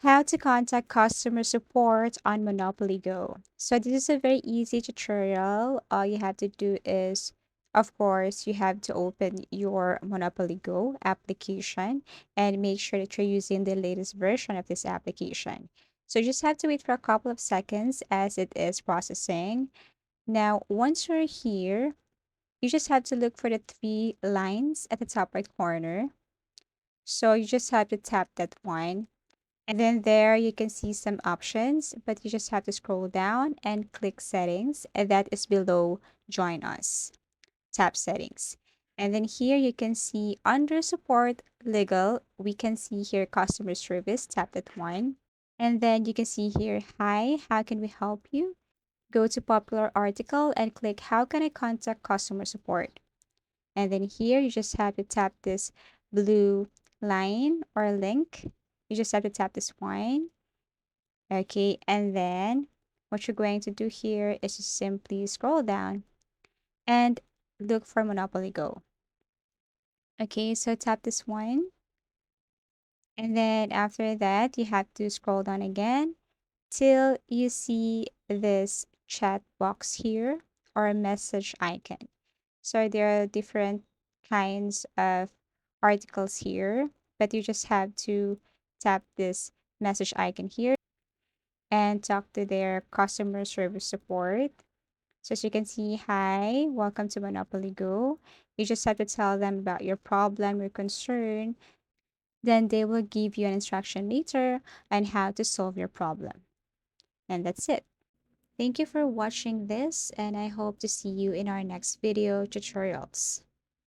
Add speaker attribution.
Speaker 1: How to contact customer support on Monopoly Go. So this is a very easy tutorial. All you have to do is, of course, you have to open your Monopoly Go application and make sure that you're using the latest version of this application. So you just have to wait for a couple of seconds as it is processing. Now, once you're here, you just have to look for the three lines at the top right corner. So you just have to tap that one, and then there you can see some options, but you just have to scroll down and click settings, and that is below join us. Tap settings. And then here you can see under support legal, we can see here customer service, tap that one. And then you can see here, hi, how can we help you? Go to popular article and click how can I contact customer support? And then here you just have to tap this blue line or link. You just have to tap this one. Okay, and then what you're going to do here is just simply scroll down and look for Monopoly Go. Okay, so tap this one. And then after that, you have to scroll down again till you see this chat box here or a message icon. So there are different kinds of articles here, but you just have to tap this message icon here and talk to their customer service support. So as you can see, hi, welcome to Monopoly Go. You just have to tell them about your problem, your concern. Then they will give you an instruction later on how to solve your problem. And that's it. Thank you for watching this, and I hope to see you in our next video tutorials.